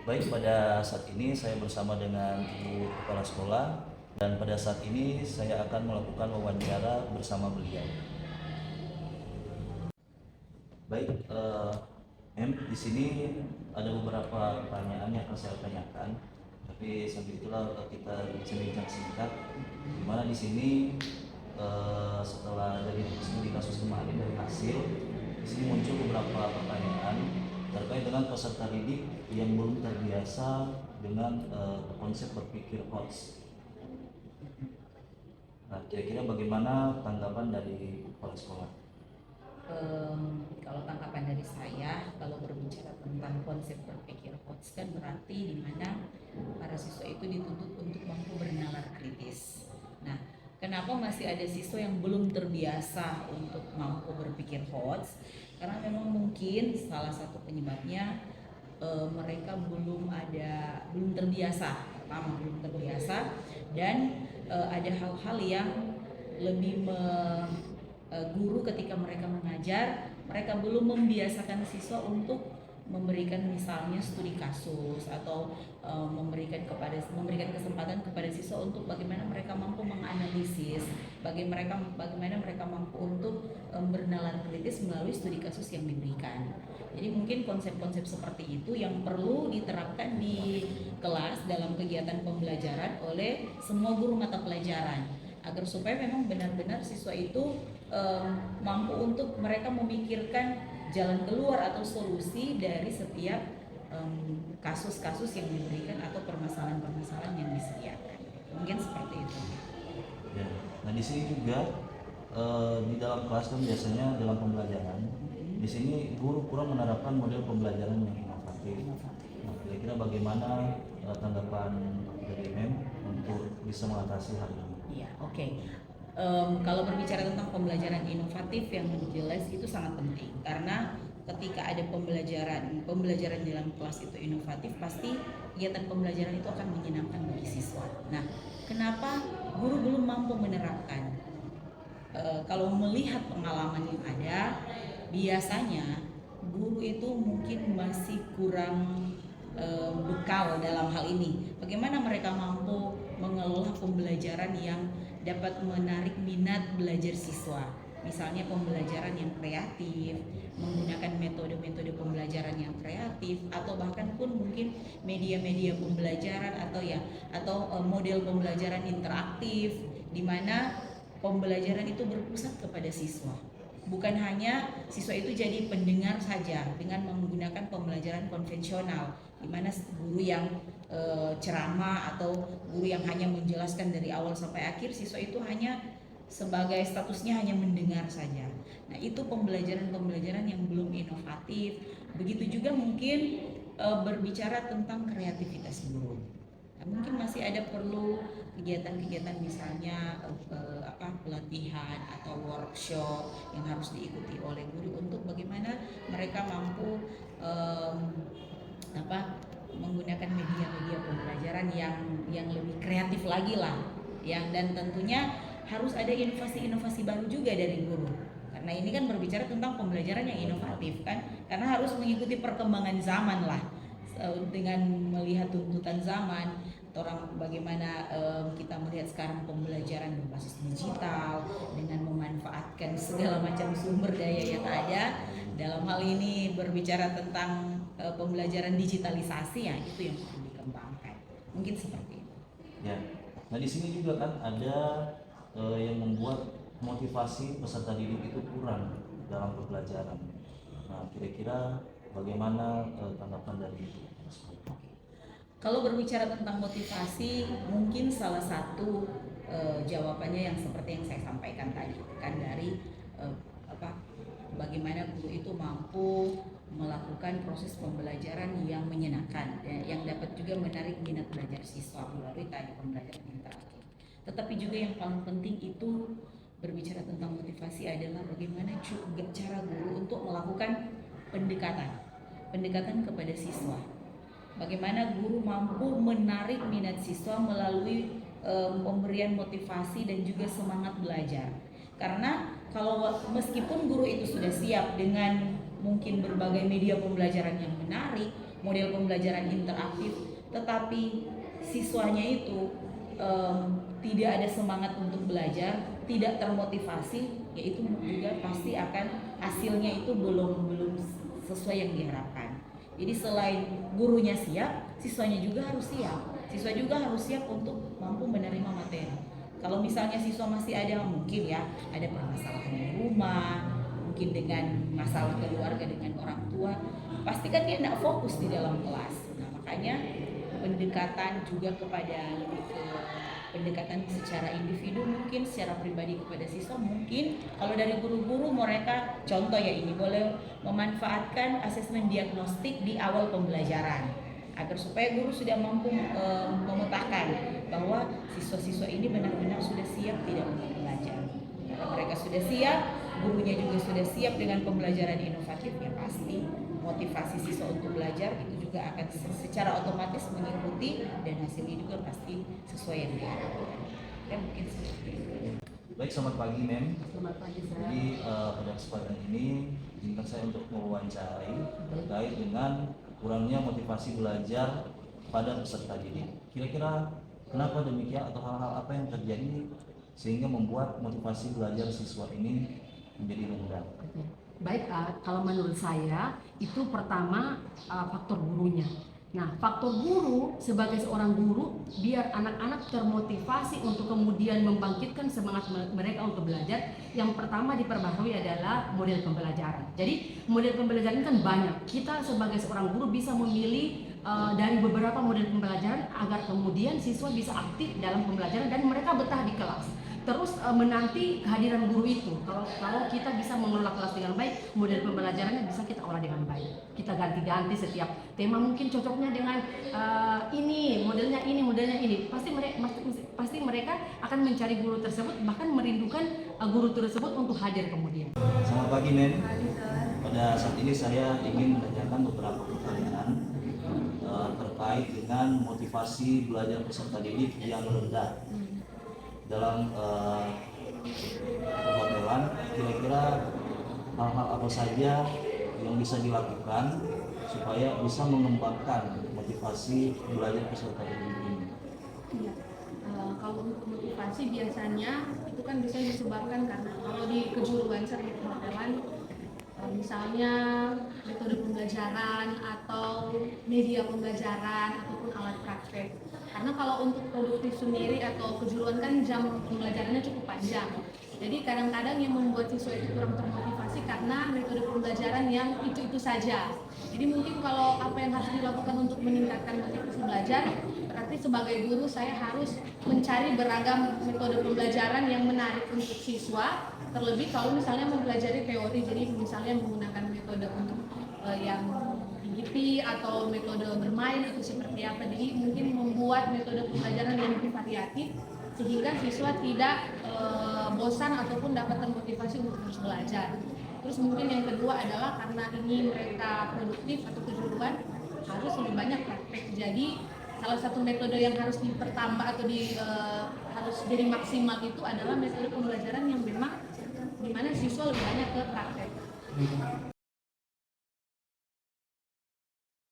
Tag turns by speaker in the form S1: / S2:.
S1: Baik, pada saat ini saya bersama dengan Ibu Kepala Sekolah dan pada saat ini saya akan melakukan wawancara bersama beliau. Baik, di sini ada beberapa pertanyaan yang akan saya tanyakan, tapi sambil itulah kita bincang singkat. Dimana di sini setelah dari studi kasus kemarin dari hasil, di sini muncul beberapa pertanyaan terkait dengan peserta didik yang belum terbiasa dengan konsep berpikir hots. Nah, kira-kira bagaimana tanggapan dari kepala sekolah?
S2: Kalau tanggapan dari saya, kalau berbicara tentang konsep berpikir hots kan berarti di mana para siswa itu dituntut untuk mampu bernalar kritis. Nah, kenapa masih ada siswa yang belum terbiasa untuk mampu berpikir hots? Karena memang mungkin salah satu penyebabnya mereka belum terbiasa, pertama belum terbiasa, dan ada hal-hal yang lebih guru ketika mereka mengajar, mereka belum membiasakan siswa untuk memberikan misalnya studi kasus atau memberikan kesempatan kepada siswa untuk bagaimana mereka mampu menganalisis, bagaimana mereka mampu untuk bernalar kritis melalui studi kasus yang diberikan. Jadi mungkin konsep-konsep seperti itu yang perlu diterapkan di kelas dalam kegiatan pembelajaran oleh semua guru mata pelajaran, agar supaya memang benar-benar siswa itu mampu untuk mereka memikirkan jalan keluar atau solusi dari setiap kasus-kasus yang diberikan atau permasalahan-permasalahan yang disediakan. Mungkin seperti itu.
S1: Ya. Nah, di sini juga di dalam kelas kan biasanya dalam pembelajaran, di sini guru kurang menerapkan model pembelajaran yang inovatif. Nah, kira-kira bagaimana tanggapan dari MEM untuk bisa mengatasi hal ini?
S2: Iya, oke. Kalau berbicara tentang pembelajaran inovatif, yang jelas itu sangat penting karena ketika ada pembelajaran dalam kelas itu inovatif, pasti kegiatan pembelajaran itu akan menyenangkan bagi siswa. Nah, kenapa guru belum mampu menerapkan? Kalau melihat pengalaman yang ada, biasanya guru itu mungkin masih kurang bekal dalam hal ini. Bagaimana mereka mampu mengelola pembelajaran yang dapat menarik minat belajar siswa. Misalnya pembelajaran yang kreatif, menggunakan metode-metode pembelajaran yang kreatif, atau bahkan pun mungkin media-media pembelajaran atau model pembelajaran interaktif, di mana pembelajaran itu berpusat kepada siswa. Bukan hanya siswa itu jadi pendengar saja dengan menggunakan pembelajaran konvensional, di mana guru yang ceramah atau guru yang hanya menjelaskan dari awal sampai akhir, siswa itu hanya sebagai statusnya hanya mendengar saja. Nah, itu pembelajaran-pembelajaran yang belum inovatif. Begitu juga mungkin berbicara tentang kreativitas guru. Nah, mungkin masih ada perlu kegiatan-kegiatan misalnya pelatihan atau workshop yang harus diikuti oleh guru untuk bagaimana mereka mampu menggunakan media-media pembelajaran yang lebih kreatif lagi lah, dan tentunya harus ada inovasi-inovasi baru juga dari guru, karena ini kan berbicara tentang pembelajaran yang inovatif kan, karena harus mengikuti perkembangan zaman lah, dengan melihat tuntutan zaman. Orang bagaimana kita melihat sekarang pembelajaran berbasis digital dengan memanfaatkan segala macam sumber daya yang ada. Dalam hal ini berbicara tentang pembelajaran digitalisasi, ya itu yang perlu dikembangkan. Mungkin seperti itu.
S1: Ya. Nah, di sini juga kan ada yang membuat motivasi peserta didik itu kurang dalam pembelajaran. Nah, kira-kira bagaimana tanggapan dari itu?
S2: Kalau berbicara tentang motivasi, mungkin salah satu jawabannya yang seperti yang saya sampaikan tadi, kan dari eh, bagaimana guru itu mampu melakukan proses pembelajaran yang menyenangkan, yang dapat juga menarik minat belajar siswa melalui tadi pembelajaran interaktif. Tetapi juga yang paling penting itu berbicara tentang motivasi adalah bagaimana juga cara guru untuk melakukan pendekatan kepada siswa. Bagaimana guru mampu menarik minat siswa melalui pemberian motivasi dan juga semangat belajar. Karena kalau meskipun guru itu sudah siap dengan mungkin berbagai media pembelajaran yang menarik, model pembelajaran interaktif, tetapi siswanya itu tidak ada semangat untuk belajar, tidak termotivasi, yaitu juga pasti akan hasilnya itu belum sesuai yang diharapkan. Jadi selain gurunya siap, siswanya juga harus siap. Siswa juga harus siap untuk mampu menerima materi. Kalau misalnya siswa masih ada mungkin ya, ada permasalahan di rumah, mungkin dengan masalah keluarga dengan orang tua, pasti kan dia tidak fokus di dalam kelas. Nah, makanya pendekatan juga kepada lebih ke pendekatan secara individu, mungkin secara pribadi kepada siswa, mungkin kalau dari guru-guru mereka contoh ya, ini boleh memanfaatkan asesmen diagnostik di awal pembelajaran agar supaya guru sudah mampu memetakan bahwa siswa-siswa ini benar-benar sudah siap tidak untuk belajar. Karena mereka sudah siap, gurunya juga sudah siap dengan pembelajaran inovatif, ya pasti motivasi siswa untuk belajar itu juga akan secara otomatis mengikuti dan hasilnya juga pasti sesuai yang diharapkan. Ya mungkin seperti itu.
S1: Baik, selamat pagi Mem.
S3: Selamat pagi,
S1: Jadi pada kesempatan ini izinkan saya untuk mewawancarai terkait dengan kurangnya motivasi belajar pada peserta didik. Kira-kira kenapa demikian atau hal-hal apa yang terjadi sehingga membuat motivasi belajar siswa ini menjadi rendah?
S3: Baik, kalau menurut saya itu pertama faktor gurunya. Nah, faktor guru sebagai seorang guru biar anak-anak termotivasi untuk kemudian membangkitkan semangat mereka untuk belajar. Yang pertama diperbaharui adalah model pembelajaran. Jadi model pembelajaran kan banyak. Kita sebagai seorang guru bisa memilih dari beberapa model pembelajaran agar kemudian siswa bisa aktif dalam pembelajaran dan mereka betah di kelas. Terus menanti kehadiran guru itu. Kalau kita bisa mengelola kelas dengan baik, model pembelajarannya bisa kita olah dengan baik. Kita ganti-ganti setiap tema, mungkin cocoknya dengan ini, modelnya ini. Pasti mereka akan mencari guru tersebut, bahkan merindukan guru tersebut untuk hadir kemudian.
S1: Selamat pagi Mem. Pada saat ini saya ingin menanyakan beberapa pertanyaan terkait dengan motivasi belajar peserta didik yang rendah. Dalam perhotelan, kira-kira hal-hal apa saja yang bisa dilakukan supaya bisa mengembangkan motivasi belajar peserta didik ini?
S4: Iya. Kalau untuk motivasi biasanya itu kan bisa disebabkan karena kalau di kejuruan seni perhotelan, misalnya metode pembelajaran atau media pembelajaran ataupun alat praktek. Karena kalau untuk produktif sendiri atau kejuruan kan jam pembelajarannya cukup panjang. Jadi kadang-kadang yang membuat siswa itu kurang termotivasi karena metode pembelajaran yang itu-itu saja. Jadi mungkin kalau apa yang harus dilakukan untuk meningkatkan motivasi belajar, berarti sebagai guru saya harus mencari beragam metode pembelajaran yang menarik untuk siswa. Terlebih kalau misalnya mempelajari teori, jadi misalnya menggunakan metode untuk yang IGP atau metode bermain itu seperti apa. Jadi mungkin membuat metode pembelajaran yang lebih variatif sehingga siswa tidak bosan ataupun dapat termotivasi untuk terus belajar. Terus mungkin yang kedua adalah karena ini mereka produktif atau kejuruan, harus lebih banyak praktek. Jadi salah satu metode yang harus dipertambah atau harus jadi maksimal itu adalah metode pembelajaran yang memang dimana siswa lebih banyak ke praktek.